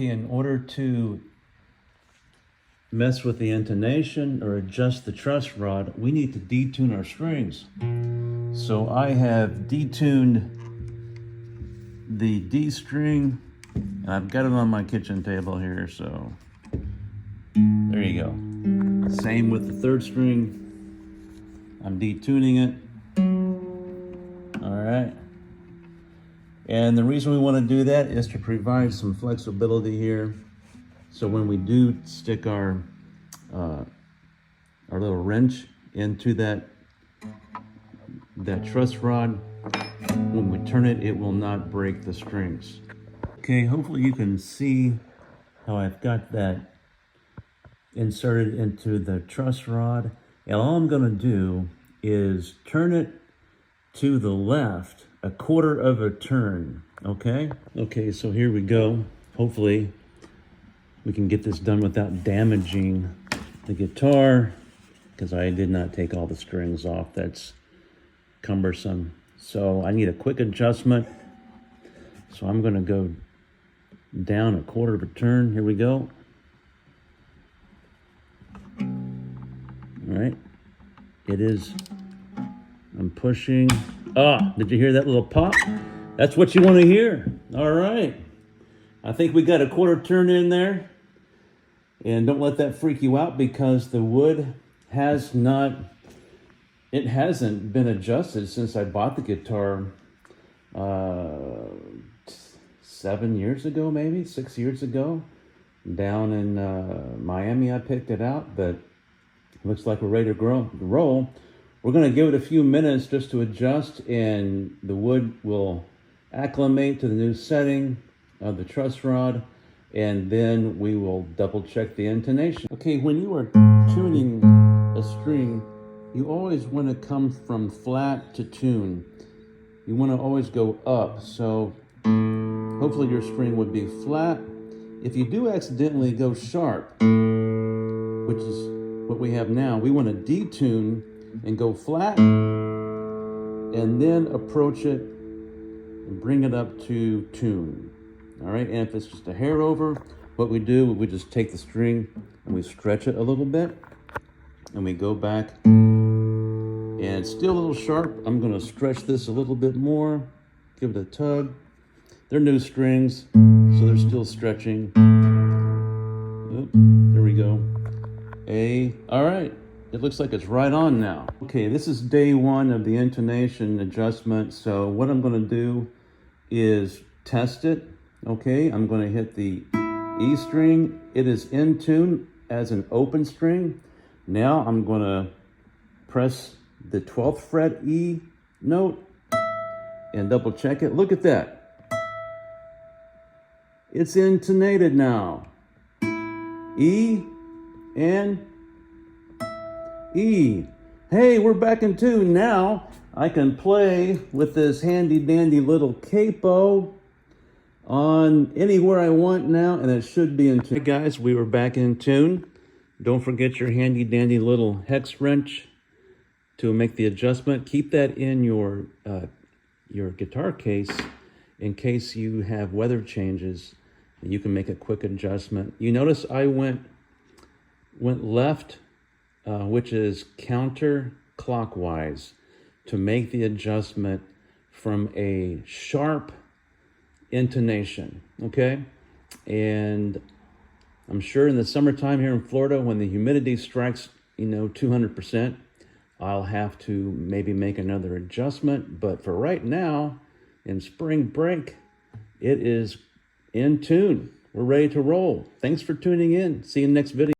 In order to mess with the intonation or adjust the truss rod, we need to detune our strings. So I have detuned the D string, and I've got it on my kitchen table here, so there you go. Same with the third string. I'm detuning it. All right. And the reason we want to do that is to provide some flexibility here. So when we do stick our little wrench into that truss rod, when we turn it, it will not break the strings. Okay, hopefully you can see how I've got that inserted into the truss rod. And all I'm gonna do is turn it to the left a quarter of a turn, okay? Okay, so here we go. Hopefully we can get this done without damaging the guitar, because I did not take all the strings off. That's cumbersome. So I need a quick adjustment. So I'm gonna go down a quarter of a turn. Here we go. All right, it is, I'm pushing. Ah, did you hear that little pop? That's what you want to hear. All right. I think we got a quarter turn in there. And don't let that freak you out, because the wood hasn't been adjusted since I bought the guitar 7 years ago, maybe 6 years ago. Down in Miami, I picked it out, but looks like we're ready to roll. We're going to give it a few minutes just to adjust, and the wood will acclimate to the new setting of the truss rod, and then we will double check the intonation. Okay, when you are tuning a string, you always want to come from flat to tune. You want to always go up, so hopefully your string would be flat. If you do accidentally go sharp, which is what we have now, we want to detune and go flat, and then approach it and bring it up to tune. All right, and if it's just a hair over, what we do, we just take the string and we stretch it a little bit, and we go back, and it's still a little sharp. I'm gonna stretch this a little bit more, give it a tug. They're new strings, so they're still stretching. Oop, there we go. All right. It looks like it's right on now. Okay, this is day one of the intonation adjustment. So what I'm gonna do is test it. Okay, I'm gonna hit the E string. It is in tune as an open string. Now I'm gonna press the 12th fret E note and double check it. Look at that. It's intonated now. E and E. Hey, we're back in tune. Now I can play with this handy dandy little capo on anywhere I want now, and it should be in tune. Hey guys, we were back in tune. Don't forget your handy dandy little hex wrench to make the adjustment. Keep that in your guitar case in case you have weather changes. You can make a quick adjustment. You notice I went left, which is counterclockwise, to make the adjustment from a sharp intonation, okay? And I'm sure in the summertime here in Florida, when the humidity strikes, 200%, I'll have to maybe make another adjustment. But for right now, in spring break, it is in tune. We're ready to roll. Thanks for tuning in. See you in the next video.